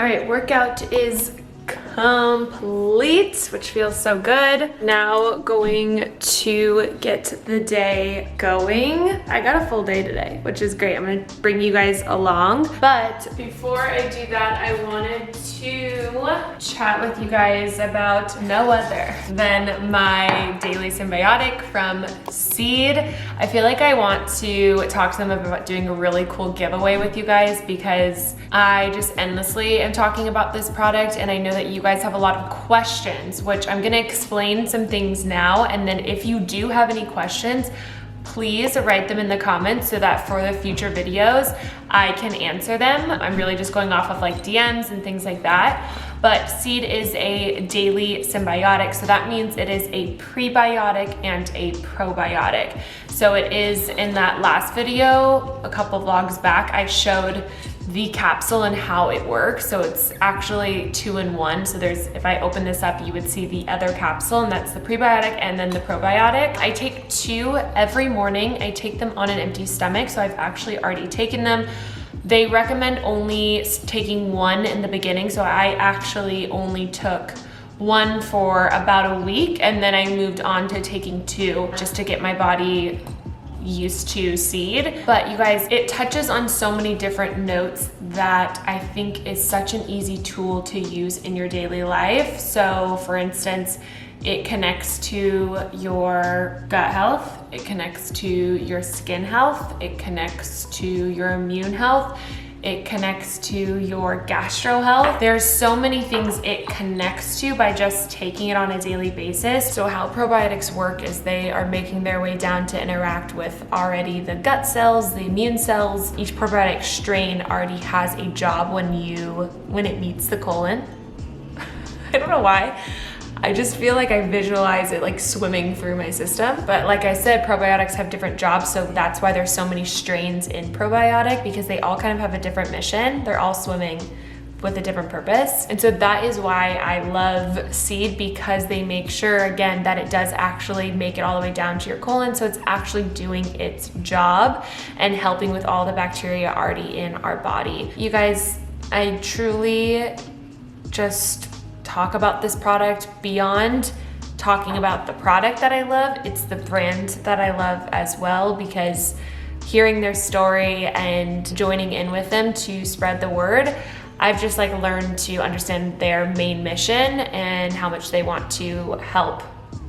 All right, workout is complete, which feels so good. Now going to get the day going. I got a full day today, which is great. I'm gonna bring you guys along. But before I do that, I wanted to chat with you guys about no other than my daily symbiotic from Seed. I feel like I want to talk to them about doing a really cool giveaway with you guys because I just endlessly am talking about this product, and I know that you guys have a lot of questions, which I'm gonna explain some things now, and then if you do have any questions, please write them in the comments so that for the future videos, I can answer them. I'm really just going off of like DMs and things like that. But Seed is a daily symbiotic, so that means it is a prebiotic and a probiotic. So it is, in that last video, a couple vlogs back, I showed the capsule and how it works. So it's actually 2-in-1. So there's, if I open this up, you would see the other capsule, and that's the prebiotic and then the probiotic. I take 2 every morning. I take them on an empty stomach, so I've actually already taken them. They recommend only taking 1 in the beginning, so I actually only took 1 for about a week, and then I moved on to taking 2 just to get my body used to Seed. But you guys, it touches on so many different notes that I think is such an easy tool to use in your daily life. So for instance, it connects to your gut health, it connects to your skin health, it connects to your immune health, it connects to your gastro health. There's so many things it connects to by just taking it on a daily basis. So how probiotics work is they are making their way down to interact with already the gut cells, the immune cells. Each probiotic strain already has a job when it meets the colon. I don't know why. I just feel like I visualize it like swimming through my system. But like I said, probiotics have different jobs, so that's why there's so many strains in probiotic, because they all kind of have a different mission. They're all swimming with a different purpose. And so that is why I love Seed, because they make sure, again, that it does actually make it all the way down to your colon. So it's actually doing its job and helping with all the bacteria already in our body. You guys, I truly just talk about this product beyond talking about the product that I love. It's the brand that I love as well, because hearing their story and joining in with them to spread the word, I've just like learned to understand their main mission and how much they want to help,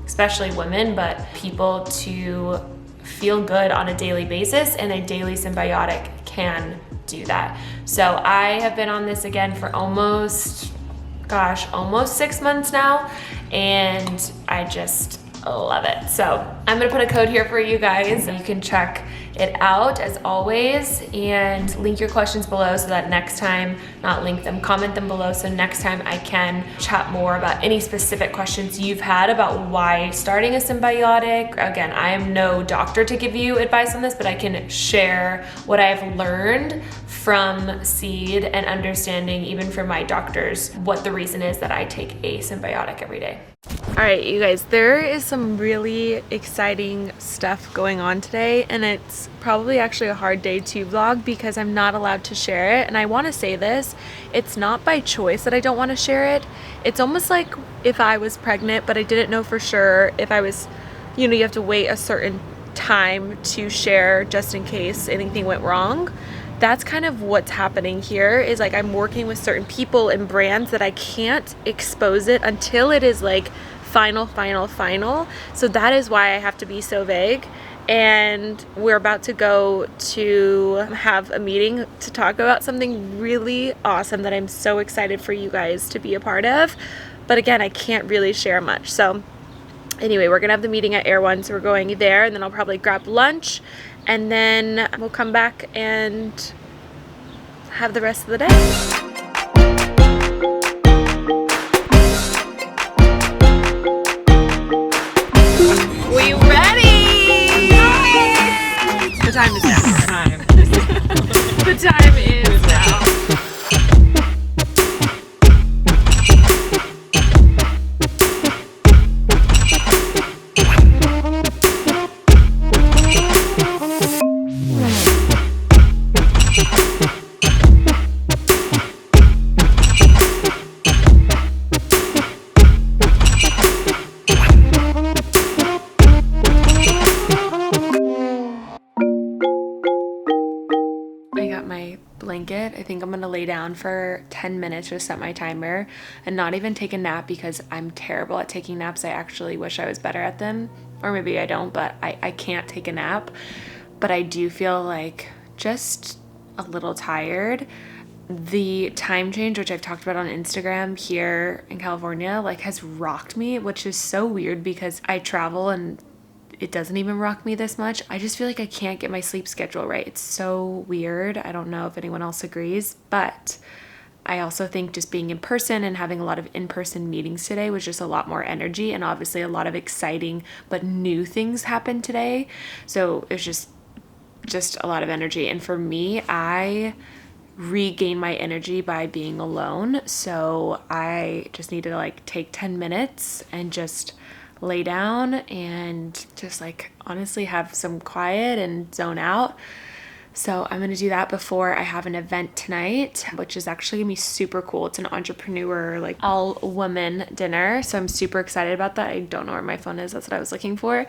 especially women, but people to feel good on a daily basis, and a daily symbiotic can do that. So I have been on this again for almost 6 months now, and I just love it. So I'm gonna put a code here for you guys. You can check it out as always, and link your questions below so that next time, not link them, comment them below, so next time I can chat more about any specific questions you've had about why starting a symbiotic. Again, I am no doctor to give you advice on this, but I can share what I've learned from Seed and understanding, even from my doctors, what the reason is that I take a symbiotic every day. All right, you guys, there is some really exciting stuff going on today, and it's probably actually a hard day to vlog because I'm not allowed to share it. And I want to say this, it's not by choice that I don't want to share it. It's almost like if I was pregnant, but I didn't know for sure if I was, you have to wait a certain time to share just in case anything went wrong. That's kind of what's happening here, is like I'm working with certain people and brands that I can't expose it until it is like final. So that is why I have to be so vague. And we're about to go to have a meeting to talk about something really awesome that I'm so excited for you guys to be a part of. But again, I can't really share much. So anyway, we're gonna have the meeting at Air One, so we're going there, and then I'll probably grab lunch, and then we'll come back and have the rest of the day. We ready? The time is now. The time is now. blanket. I think I'm gonna lay down for 10 minutes, just set my timer, and not even take a nap because I'm terrible at taking naps. I actually wish I was better at them, or maybe I don't, but I can't take a nap. But I do feel like just a little tired. The time change, which I've talked about on Instagram here in California, like has rocked me, which is so weird because I travel and it doesn't even rock me this much. I just feel like I can't get my sleep schedule right. It's so weird. I don't know if anyone else agrees, but I also think just being in person and having a lot of in-person meetings today was just a lot more energy, and obviously a lot of exciting but new things happened today. So it's just a lot of energy. And for me, I regain my energy by being alone. So I just need to like take 10 minutes and just lay down and just like honestly have some quiet and zone out. So I'm going to do that before I have an event tonight, which is actually going to be super cool. It's an entrepreneur, like all woman dinner. So I'm super excited about that. I don't know where my phone is. That's what I was looking for.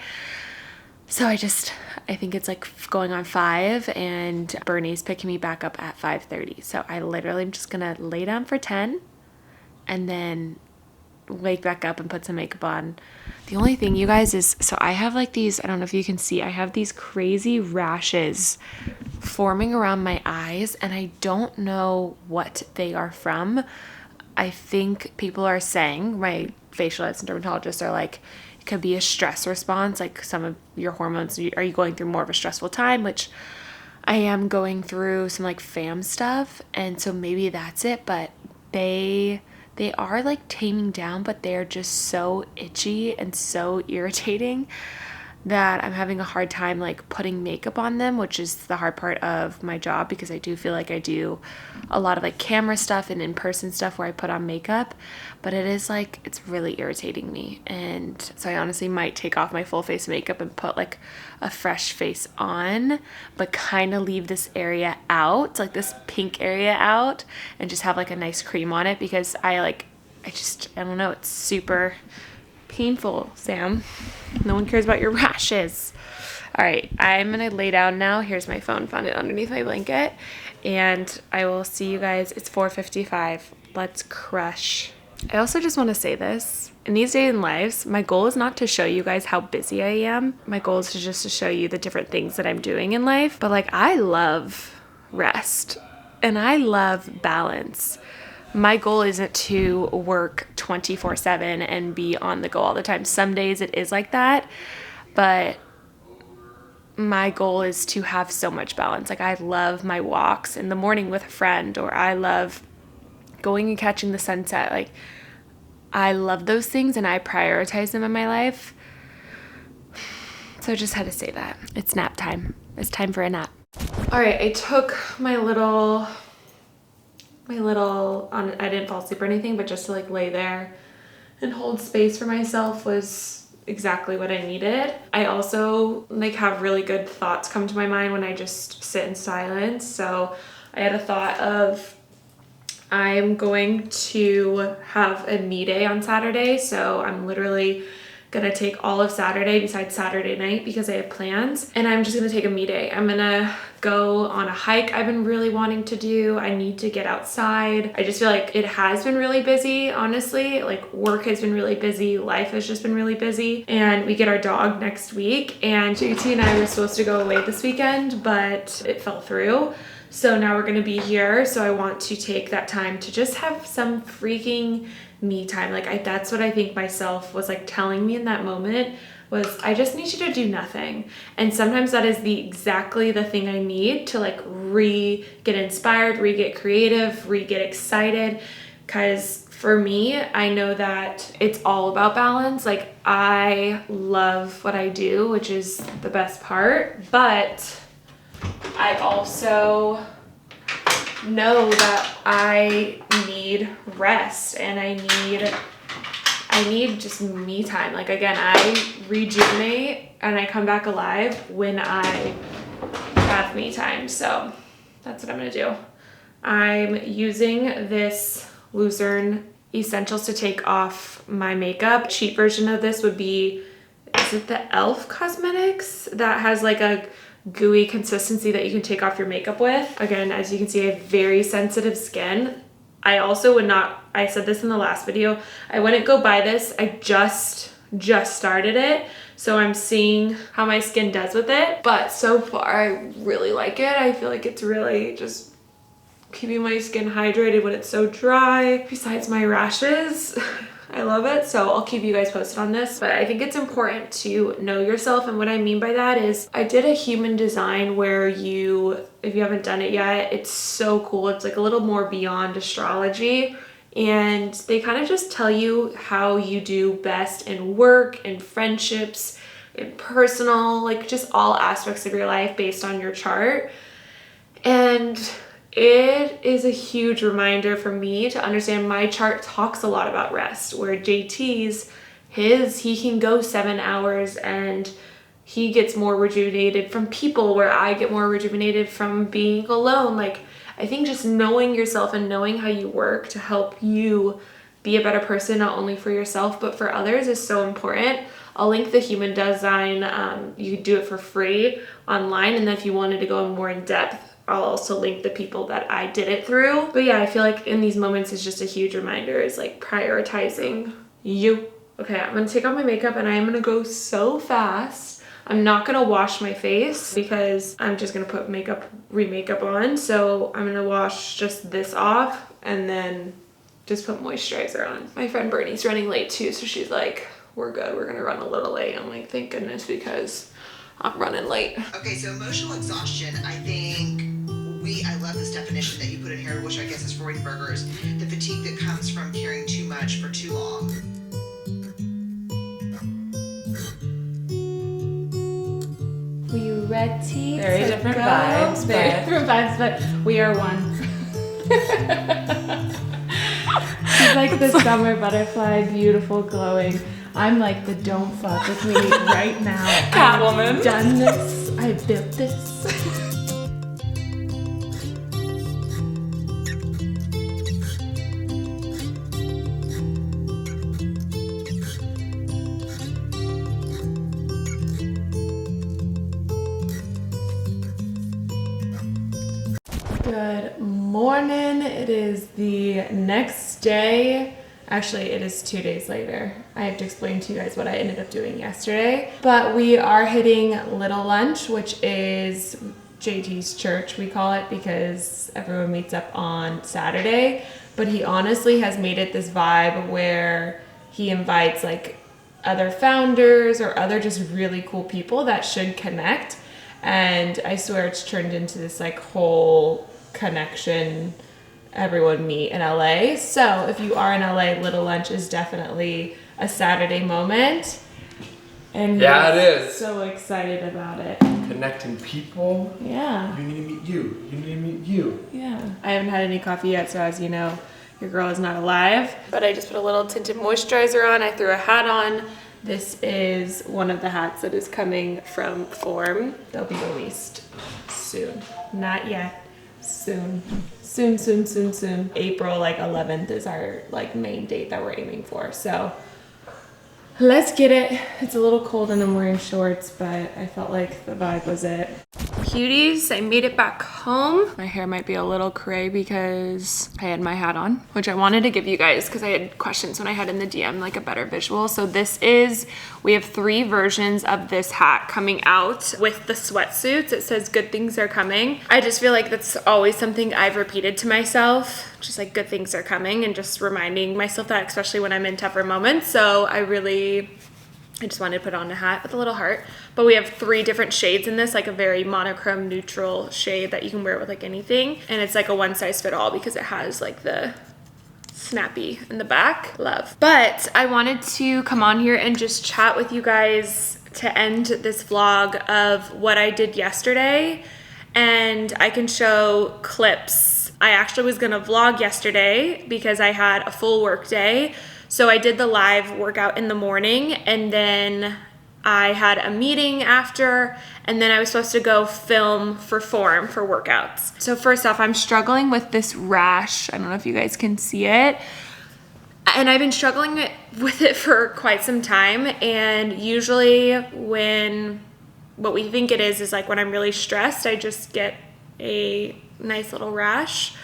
So I think it's like going on 5, and Bernie's picking me back up at 5:30. So I literally am just going to lay down for 10 and then wake back up and put some makeup on. The only thing, you guys, is so I have like these, I don't know if you can see, I have these crazy rashes forming around my eyes, and I don't know what they are from. I think people are saying, my facialists and dermatologists are like, it could be a stress response, like some of your hormones. Are you going through more of a stressful time? Which I am going through some like fam stuff, and so maybe that's it. But they are like taming down, but they're just so itchy and so irritating that I'm having a hard time like putting makeup on them, which is the hard part of my job, because I do feel like I do a lot of like camera stuff and in-person stuff where I put on makeup, but it is like, it's really irritating me. And so I honestly might take off my full face makeup and put like a fresh face on, but kind of leave this area out, like this pink area out, and just have like a nice cream on it, because I don't know, it's super painful, Sam. No one cares about your rashes. All right, I'm gonna lay down now. Here's my phone, found it underneath my blanket, and I will see you guys. It's 4:55. Let's crush. I also just want to say this. In these days and lives, my goal is not to show you guys how busy I am. My goal is just to show you the different things that I'm doing in life. But like, I love rest and I love balance. My goal isn't to work 24/7 and be on the go all the time. Some days it is like that, but my goal is to have so much balance. Like, I love my walks in the morning with a friend, or I love going and catching the sunset. Like, I love those things and I prioritize them in my life. So I just had to say that. It's nap time. It's time for a nap. All right, I took my little I didn't fall asleep or anything, but just to like lay there and hold space for myself was exactly what I needed. I also like have really good thoughts come to my mind when I just sit in silence. So I had a thought of, I'm going to have a me day on Saturday. So I'm literally gonna take all of Saturday besides Saturday night because I have plans, and I'm just gonna take a me day. I'm gonna go on a hike I've been really wanting to do. I need to get outside. I just feel like it has been really busy, honestly. Like, work has been really busy, life has just been really busy, and we get our dog next week, and JT and I were supposed to go away this weekend, but it fell through. So now we're gonna be here. So I want to take that time to just have some freaking me time. Like, that's what I think myself was like telling me in that moment, was I just need you to do nothing. And sometimes that is exactly the thing I need to like get inspired, get creative, get excited. Because for me, I know that it's all about balance. Like, I love what I do, which is the best part, but I also know that I need rest and I need just me time. Like, again, I rejuvenate and I come back alive when I have me time. So that's what I'm gonna do. I'm using this Lucerne Essentials to take off my makeup. Cheap version of this would be, is it the e.l.f. Cosmetics that has like a gooey consistency that you can take off your makeup with. Again, as you can see, I have very sensitive skin. I also would not, I said this in the last video, I wouldn't go buy this. I just started it. So I'm seeing how my skin does with it. But so far, I really like it. I feel like it's really just keeping my skin hydrated when it's so dry. Besides my rashes, I love it. So I'll keep you guys posted on this. But I think it's important to know yourself. And what I mean by that is I did a human design where you, if you haven't done it yet, it's so cool. It's like a little more beyond astrology. And they kind of just tell you how you do best in work, in friendships, in personal, like just all aspects of your life based on your chart. And it is a huge reminder for me to understand my chart talks a lot about rest, where JT's, he can go 7 hours and he gets more rejuvenated from people, where I get more rejuvenated from being alone. Like, I think just knowing yourself and knowing how you work to help you be a better person, not only for yourself, but for others, is so important. I'll link the human design. You could do it for free online. And then if you wanted to go more in depth, I'll also link the people that I did it through. But yeah, I feel like in these moments, it's just a huge reminder, is like prioritizing you. Okay, I'm gonna take off my makeup and I'm gonna go so fast. I'm not gonna wash my face because I'm just gonna put re-makeup on. So I'm gonna wash just this off and then just put moisturizer on. My friend Bernie's running late too, so she's like, we're good, we're gonna run a little late. I'm like, thank goodness, because I'm running late. Okay, so emotional exhaustion, I think I love this definition that you put in here, which I guess is Freudenberger's, the fatigue that comes from caring too much for too long. Were you ready? Very different vibes. Very different vibes, but we are one. She's like the summer butterfly, beautiful, glowing. I'm like the don't fuck with me right now. Catwoman. I've done this. I built this. Good morning. It is the next day. Actually, it is 2 days later. I have to explain to you guys what I ended up doing yesterday. But we are hitting Little Lunch, which is JT's church, we call it, because everyone meets up on Saturday. But he honestly has made it this vibe where he invites like other founders or other just really cool people that should connect. And I swear it's turned into this like whole connection, everyone meet in LA. So if you are in LA, Little Lunch is definitely a Saturday moment. And yeah, it is. So excited about it. Connecting people. Yeah. You need to meet you. You need to meet you. Yeah. I haven't had any coffee yet, so as you know, your girl is not alive. But I just put a little tinted moisturizer on. I threw a hat on. This is one of the hats that is coming from Form. They'll be released soon. Not yet. Soon. Soon. April 11th is our main date that we're aiming for. So let's get it. It's a little cold and I'm wearing shorts, but I felt like the vibe was it. Cuties, I made it back home. My hair might be a little cray because I had my hat on, which I wanted to give you guys because I had questions when I had in the DM, like a better visual. So we have 3 versions of this hat coming out with the sweatsuits. It says good things are coming. I just feel like that's always something I've repeated to myself, just like good things are coming, and just reminding myself that, especially when I'm in tougher moments. So I just wanted to put on a hat with a little heart. But we have 3 different shades in this, like a very monochrome neutral shade that you can wear with anything. And it's like a one size fit all because it has the snappy in the back. Love. But I wanted to come on here and just chat with you guys to end this vlog of what I did yesterday. And I can show clips. I actually was gonna vlog yesterday because I had a full work day. So I did the live workout in the morning, and then I had a meeting after, and then I was supposed to go film for Form for workouts. So first off, I'm struggling with this rash. I don't know if you guys can see it. And I've been struggling with it for quite some time. And usually when what we think it is like when I'm really stressed, I just get a nice little rash.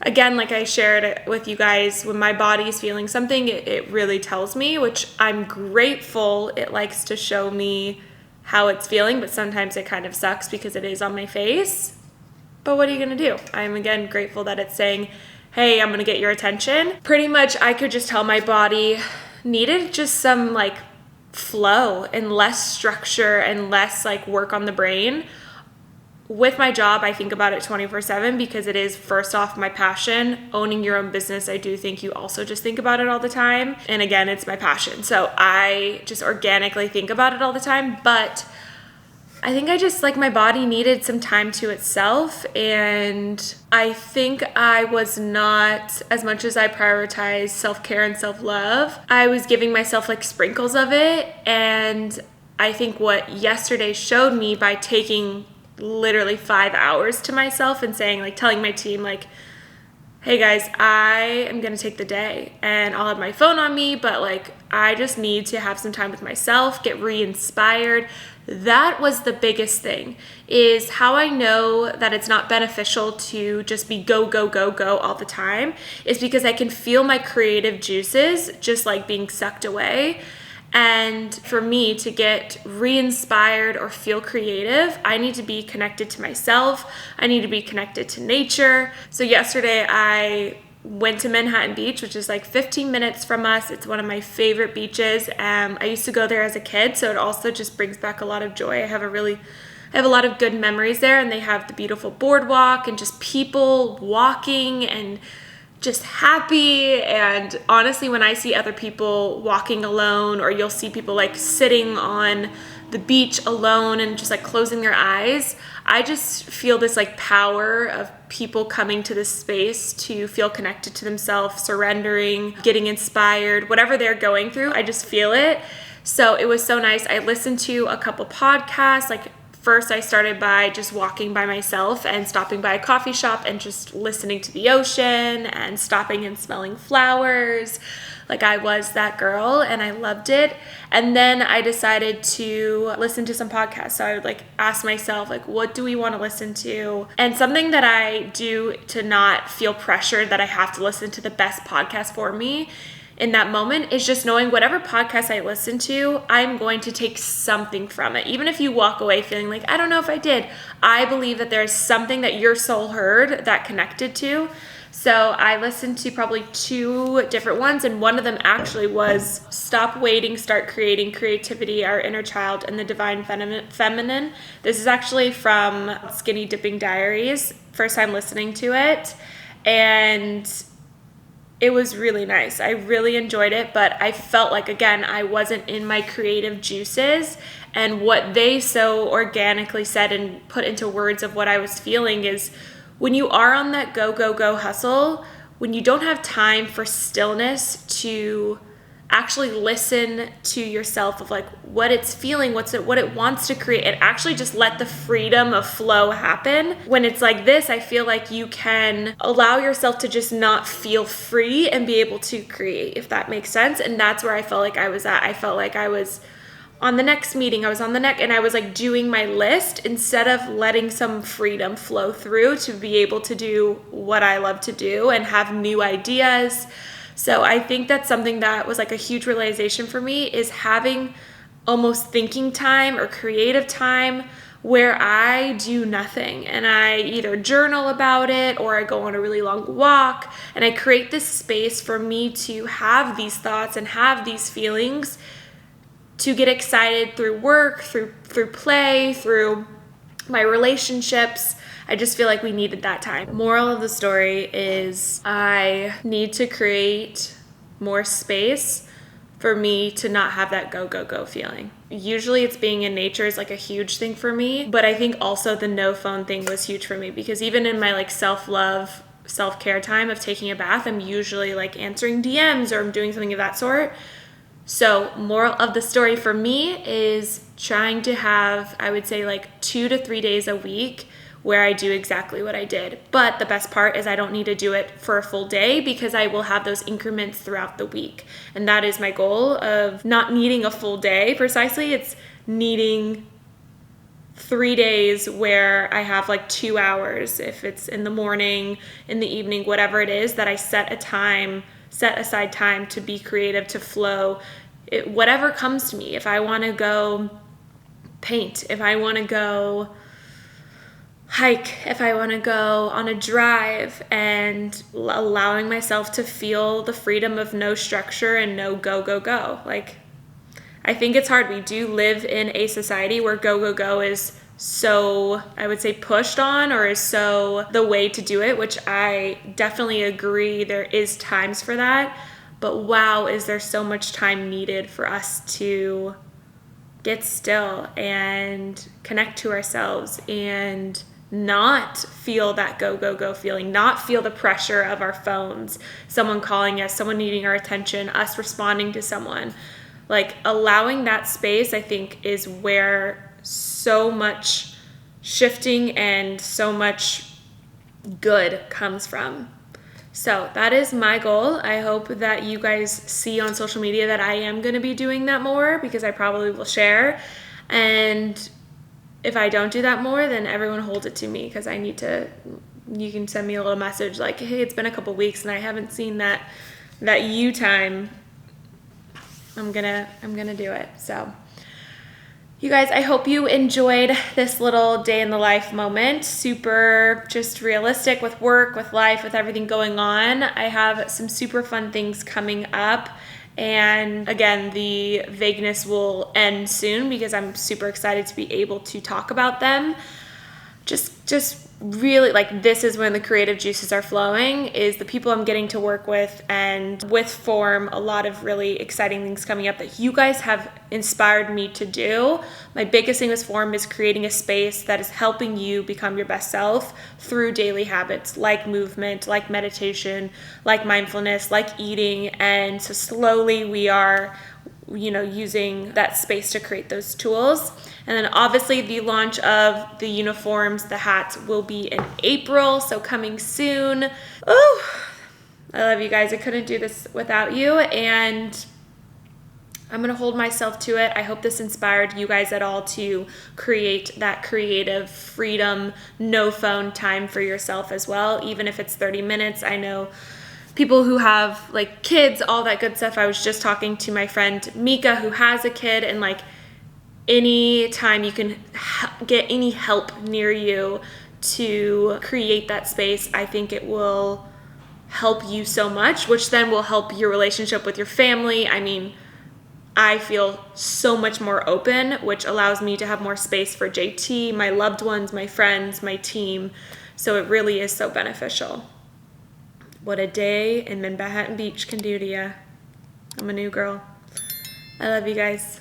Again, like I shared it with you guys, when my body's feeling something, it really tells me, which I'm grateful it likes to show me how it's feeling, but sometimes it kind of sucks because it is on my face. But what are you gonna do? I'm again grateful that it's saying, hey, I'm gonna get your attention. Pretty much I could just tell my body needed just some like flow and less structure and less like work on the brain. With my job, I think about it 24/7 because it is, first off, my passion. Owning your own business, I do think you also just think about it all the time. And again, it's my passion. So I just organically think about it all the time. But I think I just, like, my body needed some time to itself. And I think I was not, as much as I prioritize self-care and self-love, I was giving myself like sprinkles of it. And I think what yesterday showed me by taking literally 5 hours to myself and saying, like, telling my team, like, hey guys, I am gonna take the day and I'll have my phone on me, but like I just need to have some time with myself, get re-inspired. That was the biggest thing, is how I know that it's not beneficial to just be go, go, go, go all the time, is because I can feel my creative juices just like being sucked away. And for me to get re-inspired or feel creative, I need to be connected to myself. I need to be connected to nature. So yesterday I went to Manhattan Beach, which is like 15 minutes from us. It's one of my favorite beaches. I used to go there as a kid, so it also just brings back a lot of joy. I have a lot of good memories there, and they have the beautiful boardwalk and just people walking and just happy. And honestly, when I see other people walking alone, or you'll see people like sitting on the beach alone and just like closing their eyes, I just feel this like power of people coming to this space to feel connected to themselves, surrendering, getting inspired, whatever they're going through. I just feel it. So it was so nice. I listened to a couple podcasts. Like, first, I started by just walking by myself and stopping by a coffee shop and just listening to the ocean and stopping and smelling flowers. Like, I was that girl and I loved it. And then I decided to listen to some podcasts. So I would like ask myself, like, what do we want to listen to? And something that I do to not feel pressured that I have to listen to the best podcast for me in that moment is just knowing whatever podcast I listen to, I'm going to take something from it. Even if you walk away feeling like, I don't know if I did, I believe that there's something that your soul heard that connected to. So I listened to probably 2 different ones, and one of them actually was Stop Waiting, Start Creating, Creativity, Our Inner Child, and the Divine Feminine. This is actually from Skinny Dipping Diaries. First time listening to it, and it was really nice. I really enjoyed it, but I felt like, again, I wasn't in my creative juices. And what they so organically said and put into words of what I was feeling is, when you are on that go, go, go hustle, when you don't have time for stillness to actually listen to yourself of like what it's feeling, what it wants to create, and actually just let the freedom of flow happen. When it's like this, I feel like you can allow yourself to just not feel free and be able to create, if that makes sense. And that's where I felt like I was at. I felt like I was on the next meeting, I was on the next, and I was like doing my list instead of letting some freedom flow through to be able to do what I love to do and have new ideas. So I think that's something that was like a huge realization for me, is having almost thinking time or creative time where I do nothing and I either journal about it or I go on a really long walk, and I create this space for me to have these thoughts and have these feelings, to get excited through work, through play, through my relationships. I just feel like we needed that time. Moral of the story is I need to create more space for me to not have that go, go, go feeling. Usually it's being in nature is like a huge thing for me, but I think also the no phone thing was huge for me, because even in my like self-love, self-care time of taking a bath, I'm usually like answering DMs or I'm doing something of that sort. So moral of the story for me is trying to have, I would say, like 2 to 3 days a week where I do exactly what I did. But the best part is I don't need to do it for a full day, because I will have those increments throughout the week. And that is my goal of not needing a full day precisely. It's needing 3 days where I have like 2 hours, if it's in the morning, in the evening, whatever it is, that I set aside time to be creative, to flow, whatever comes to me. If I want to go paint, if I want to go hike, if I want to go on a drive, and allowing myself to feel the freedom of no structure and no go, go, go. Like, I think it's hard. We do live in a society where go, go, go is so, I would say, pushed on, or is so the way to do it, which I definitely agree. There is times for that, but wow, is there so much time needed for us to get still and connect to ourselves and not feel that go, go, go feeling, not feel the pressure of our phones, someone calling us, someone needing our attention, us responding to someone. Like, allowing that space, I think, is where so much shifting and so much good comes from. So that is my goal. I hope that you guys see on social media that I am going to be doing that more, because I probably will share. And if I don't do that more, then everyone hold it to me, because I need to. You can send me a little message like, hey, it's been a couple weeks and I haven't seen that you time. I'm gonna do it. So you guys, I hope you enjoyed this little day in the life moment. Super just realistic with work, with life, with everything going on. I have some super fun things coming up. And again, the vagueness will end soon, because I'm super excited to be able to talk about them. Just really, like, this is when the creative juices are flowing, is the people I'm getting to work with, and with Form, a lot of really exciting things coming up that you guys have inspired me to do. My biggest thing with Form is creating a space that is helping you become your best self through daily habits like movement, like meditation, like mindfulness, like eating. And so slowly we are, using that space to create those tools. And then obviously the launch of the uniforms, the hats, will be in April, so coming soon. Oh, I love you guys. I couldn't do this without you, and I'm gonna hold myself to it. I hope this inspired you guys at all to create that creative freedom, no phone time for yourself as well, even if it's 30 minutes. I know people who have like kids, all that good stuff. I was just talking to my friend Mika, who has a kid, and like, any time you can get any help near you to create that space, I think it will help you so much, which then will help your relationship with your family. I mean, I feel so much more open, which allows me to have more space for JT, my loved ones, my friends, my team. So it really is so beneficial. What a day in Manhattan Beach can do to you. I'm a new girl. I love you guys.